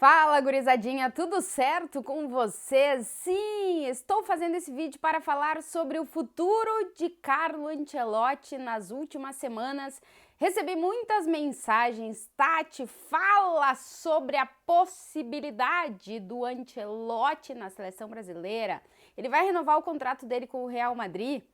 Fala, gurizadinha, tudo certo com vocês? Sim, estou fazendo esse vídeo para falar sobre o futuro de Carlo Ancelotti nas últimas semanas. Recebi muitas mensagens, Tati, fala sobre a possibilidade do Ancelotti na seleção brasileira. Ele vai renovar o contrato dele com o Real Madrid?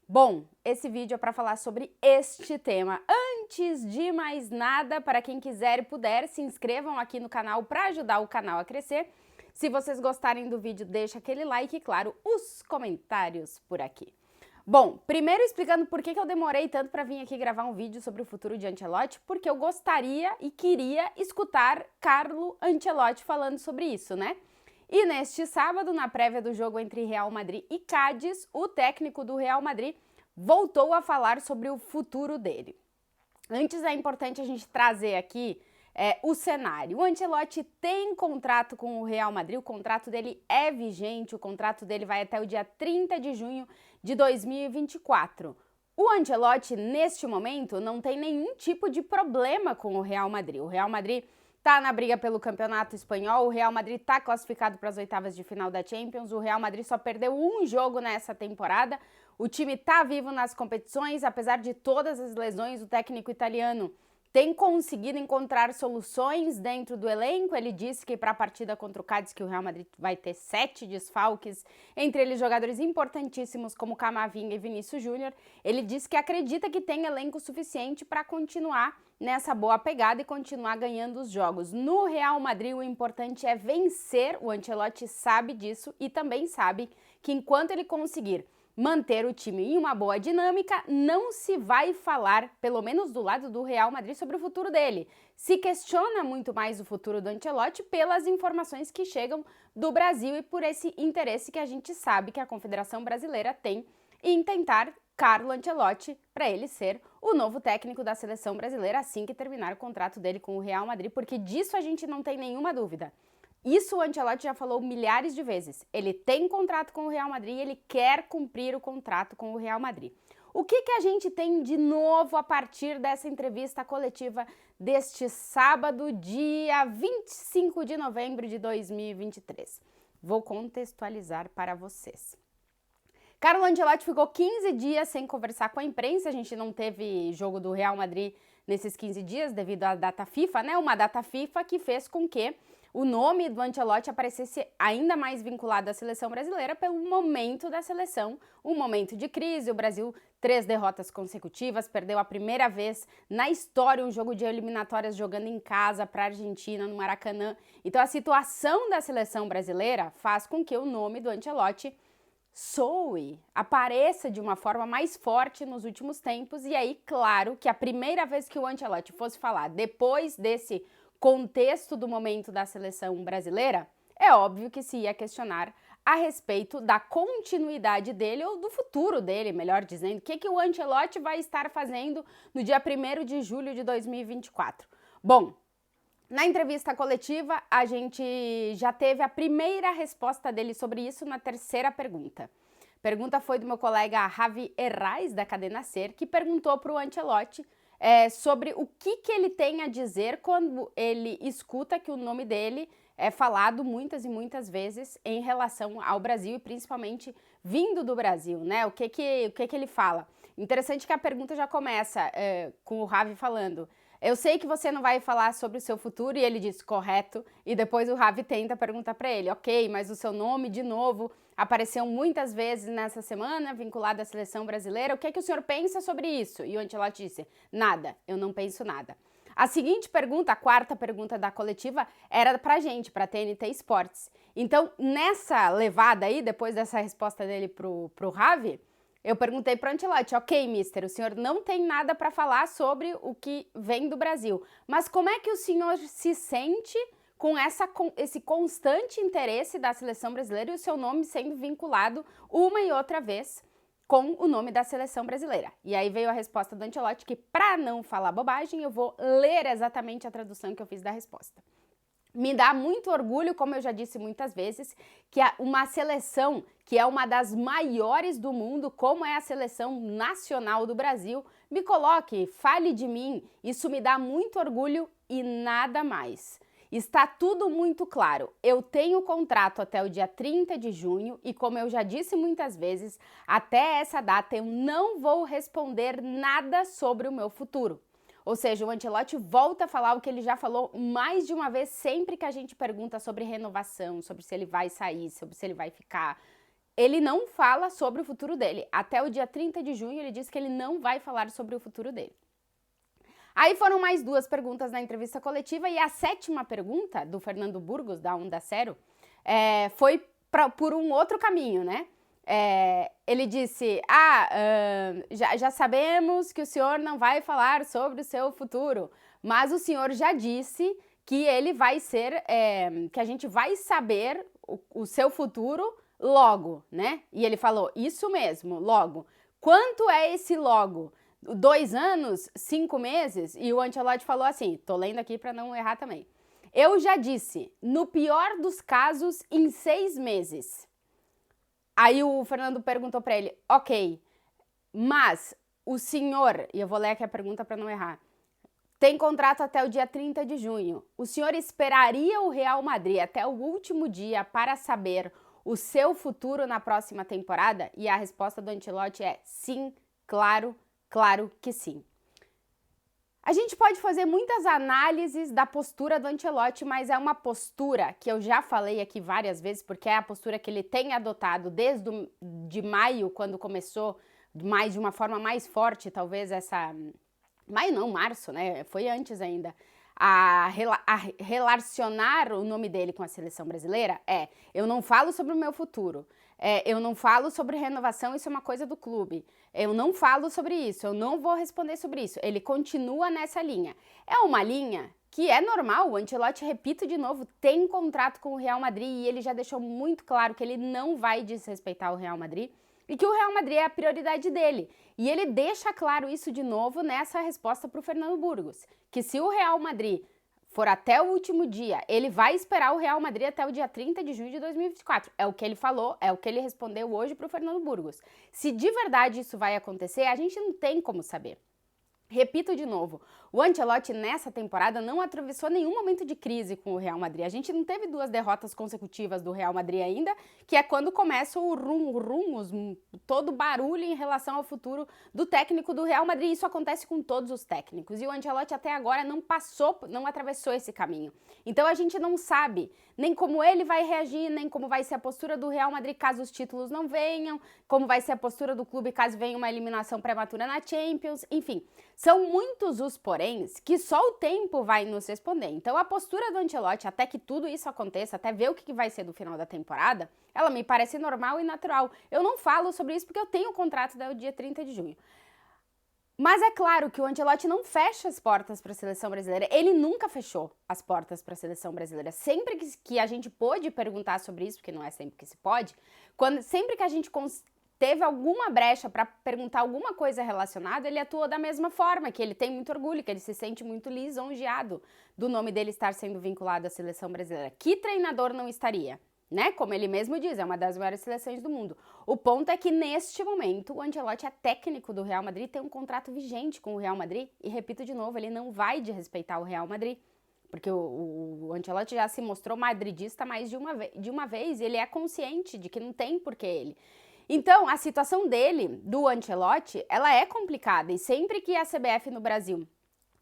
Bom, esse vídeo é para falar sobre este tema. Antes de mais nada, para quem quiser e puder, se inscrevam aqui no canal para ajudar o canal a crescer. Se vocês gostarem do vídeo, deixa aquele like e, claro, os comentários por aqui. Bom, primeiro explicando por que eu demorei tanto para vir aqui gravar um vídeo sobre o futuro de Ancelotti, porque eu gostaria e queria escutar Carlo Ancelotti falando sobre isso, né? E neste sábado, na prévia do jogo entre Real Madrid e Cádiz, o técnico do Real Madrid voltou a falar sobre o futuro dele. Antes é importante a gente trazer aqui o cenário. O Ancelotti tem contrato com o Real Madrid, o contrato dele é vigente, o contrato dele vai até o dia 30 de junho de 2024. O Ancelotti, neste momento, não tem nenhum tipo de problema com o Real Madrid. O Real Madrid tá na briga pelo campeonato espanhol, o Real Madrid tá classificado para as oitavas de final da Champions, o Real Madrid só perdeu um jogo nessa temporada, o time tá vivo nas competições, apesar de todas as lesões, o técnico italiano tem conseguido encontrar soluções dentro do elenco. Ele disse que para a partida contra o Cádiz, que o Real Madrid vai ter 7 desfalques, entre eles jogadores importantíssimos como Camavinga e Vinícius Júnior. Ele disse que acredita que tem elenco suficiente para continuar nessa boa pegada e continuar ganhando os jogos. No Real Madrid, o importante é vencer, o Ancelotti sabe disso e também sabe que enquanto ele conseguir manter o time em uma boa dinâmica, não se vai falar, pelo menos do lado do Real Madrid, sobre o futuro dele. Se questiona muito mais o futuro do Ancelotti pelas informações que chegam do Brasil e por esse interesse que a gente sabe que a Confederação Brasileira tem em tentar Carlo Ancelotti para ele ser o novo técnico da seleção brasileira assim que terminar o contrato dele com o Real Madrid, porque disso a gente não tem nenhuma dúvida. Isso o Ancelotti já falou milhares de vezes. Ele tem contrato com o Real Madrid e ele quer cumprir o contrato com o Real Madrid. O que a gente tem de novo a partir dessa entrevista coletiva deste sábado, dia 25 de novembro de 2023? Vou contextualizar para vocês. Carlo Ancelotti ficou 15 dias sem conversar com a imprensa, a gente não teve jogo do Real Madrid nesses 15 dias devido à data FIFA, né? Uma data FIFA que fez com que o nome do Ancelotti aparecesse ainda mais vinculado à seleção brasileira pelo momento da seleção, um momento de crise. O Brasil, 3 derrotas consecutivas, perdeu a primeira vez na história um jogo de eliminatórias jogando em casa para a Argentina, no Maracanã. Então a situação da seleção brasileira faz com que o nome do Ancelotti soe, apareça de uma forma mais forte nos últimos tempos. E aí, claro, que a primeira vez que o Ancelotti fosse falar depois desse contexto do momento da seleção brasileira, é óbvio que se ia questionar a respeito da continuidade dele ou do futuro dele, melhor dizendo, o que o Ancelotti vai estar fazendo no dia 1º de julho de 2024. Bom, na entrevista coletiva, a gente já teve a primeira resposta dele sobre isso na terceira pergunta. A pergunta foi do meu colega Javi Herraz, da Cadena Ser, que perguntou para o Ancelotti sobre o que ele tem a dizer quando ele escuta que o nome dele é falado muitas e muitas vezes em relação ao Brasil e principalmente vindo do Brasil, né? O que ele fala? Interessante que a pergunta já começa com o Javi falando: eu sei que você não vai falar sobre o seu futuro, e ele diz correto, e depois o Javi tenta perguntar para ele, ok, mas o seu nome, de novo, apareceu muitas vezes nessa semana, vinculado à seleção brasileira, o que o senhor pensa sobre isso? E o Ancelotti disse, nada, eu não penso nada. A seguinte pergunta, a quarta pergunta da coletiva, era pra gente, pra TNT Sports. Então, nessa levada aí, depois dessa resposta dele pro Javi, eu perguntei para o Ancelotti, ok, mister, o senhor não tem nada para falar sobre o que vem do Brasil, mas como é que o senhor se sente com esse constante interesse da seleção brasileira e o seu nome sendo vinculado uma e outra vez com o nome da seleção brasileira? E aí veio a resposta do Ancelotti, que para não falar bobagem, eu vou ler exatamente a tradução que eu fiz da resposta. Me dá muito orgulho, como eu já disse muitas vezes, que uma seleção que é uma das maiores do mundo, como é a seleção nacional do Brasil, me coloque, fale de mim, isso me dá muito orgulho e nada mais. Está tudo muito claro. Eu tenho contrato até o dia 30 de junho e, como eu já disse muitas vezes, até essa data eu não vou responder nada sobre o meu futuro. Ou seja, o Ancelotti volta a falar o que ele já falou mais de uma vez sempre que a gente pergunta sobre renovação, sobre se ele vai sair, sobre se ele vai ficar. Ele não fala sobre o futuro dele. Até o dia 30 de junho ele disse que ele não vai falar sobre o futuro dele. Aí foram mais 2 perguntas na entrevista coletiva e a 7ª pergunta do Fernando Burgos, da Onda Cero, foi por um outro caminho, né? Ele disse, já sabemos que o senhor não vai falar sobre o seu futuro, mas o senhor já disse que ele vai ser, que a gente vai saber o seu futuro logo, né? E ele falou, isso mesmo, logo. Quanto é esse logo? 2 anos, 5 meses? E o Ancelotti falou assim, tô lendo aqui para não errar também. Eu já disse, no pior dos casos, em 6 meses. Aí o Fernando perguntou para ele, ok, mas o senhor, e eu vou ler aqui a pergunta para não errar, tem contrato até o dia 30 de junho. O senhor esperaria o Real Madrid até o último dia para saber o seu futuro na próxima temporada? E a resposta do Ancelotti é sim, claro que sim. A gente pode fazer muitas análises da postura do Ancelotti, mas é uma postura que eu já falei aqui várias vezes, porque é a postura que ele tem adotado desde de maio, quando começou, mais de uma forma mais forte, talvez maio não, março, né? Foi antes ainda. A relacionar o nome dele com a seleção brasileira eu não falo sobre o meu futuro, eu não falo sobre renovação, isso é uma coisa do clube, eu não falo sobre isso, eu não vou responder sobre isso. Ele continua nessa linha. É uma linha que é normal, o Ancelotti, repito de novo, tem contrato com o Real Madrid e ele já deixou muito claro que ele não vai desrespeitar o Real Madrid e que o Real Madrid é a prioridade dele. E ele deixa claro isso de novo nessa resposta para o Fernando Burgos, que se o Real Madrid for até o último dia, ele vai esperar o Real Madrid até o dia 30 de junho de 2024. É o que ele falou, é o que ele respondeu hoje para o Fernando Burgos. Se de verdade isso vai acontecer, a gente não tem como saber. Repito de novo, o Ancelotti nessa temporada não atravessou nenhum momento de crise com o Real Madrid. A gente não teve 2 derrotas consecutivas do Real Madrid ainda, que é quando começa o todo barulho em relação ao futuro do técnico do Real Madrid. Isso acontece com todos os técnicos e o Ancelotti até agora não atravessou esse caminho. Então a gente não sabe nem como ele vai reagir, nem como vai ser a postura do Real Madrid caso os títulos não venham, como vai ser a postura do clube caso venha uma eliminação prematura na Champions, enfim. São muitos os poréns que só o tempo vai nos responder. Então a postura do Ancelotti, até que tudo isso aconteça, até ver o que vai ser do final da temporada, ela me parece normal e natural. Eu não falo sobre isso porque eu tenho o contrato até o dia 30 de junho. Mas é claro que o Ancelotti não fecha as portas para a seleção brasileira. Ele nunca fechou as portas para a seleção brasileira. Sempre que a gente pôde perguntar sobre isso, porque não é sempre que se pode, sempre que a gente teve alguma brecha para perguntar alguma coisa relacionada, ele atuou da mesma forma, que ele tem muito orgulho, que ele se sente muito lisonjeado do nome dele estar sendo vinculado à seleção brasileira. Que treinador não estaria? Né? Como ele mesmo diz, é uma das maiores seleções do mundo. O ponto é que, neste momento, o Ancelotti é técnico do Real Madrid, tem um contrato vigente com o Real Madrid, e repito de novo, ele não vai desrespeitar o Real Madrid, porque o Ancelotti já se mostrou madridista mais de uma vez, e ele é consciente de que não tem porquê ele. Então, a situação dele, do Ancelotti, ela é complicada, e sempre que a CBF no Brasil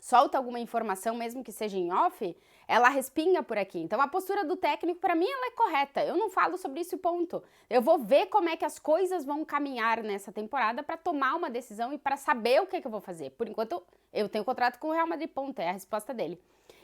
solta alguma informação, mesmo que seja em off, ela respinga por aqui. Então a postura do técnico, para mim, ela é correta. Eu não falo sobre isso, ponto. Eu vou ver como é que as coisas vão caminhar nessa temporada para tomar uma decisão e para saber o que eu vou fazer. Por enquanto, eu tenho contrato com o Real Madrid, ponto. É a resposta dele.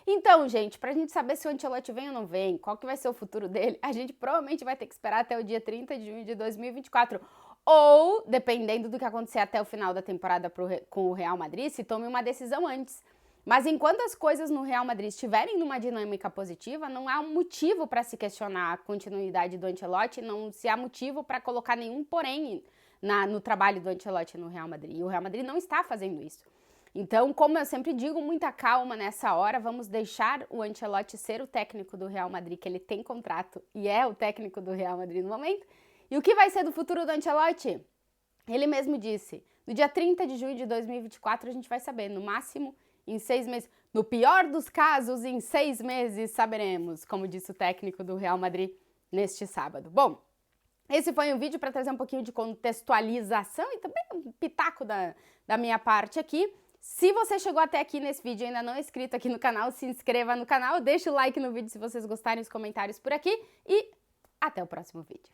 Então, gente, pra gente saber se o Ancelotti vem ou não vem, qual que vai ser o futuro dele, a gente provavelmente vai ter que esperar até o dia 30 de junho de 2024. Ou, dependendo do que acontecer até o final da temporada com o Real Madrid, se tome uma decisão antes. Mas enquanto as coisas no Real Madrid estiverem numa dinâmica positiva, não há um motivo para se questionar a continuidade do Ancelotti, não se há motivo para colocar nenhum porém no trabalho do Ancelotti no Real Madrid. E o Real Madrid não está fazendo isso. Então, como eu sempre digo, muita calma nessa hora, vamos deixar o Ancelotti ser o técnico do Real Madrid, que ele tem contrato e é o técnico do Real Madrid no momento. E o que vai ser do futuro do Ancelotti? Ele mesmo disse, no dia 30 de junho de 2024 a gente vai saber, no máximo em 6 meses. No pior dos casos, em 6 meses saberemos, como disse o técnico do Real Madrid neste sábado. Bom, esse foi um vídeo para trazer um pouquinho de contextualização e também um pitaco da minha parte aqui. Se você chegou até aqui nesse vídeo e ainda não é inscrito aqui no canal, se inscreva no canal, deixa o like no vídeo se vocês gostarem, os comentários por aqui e até o próximo vídeo.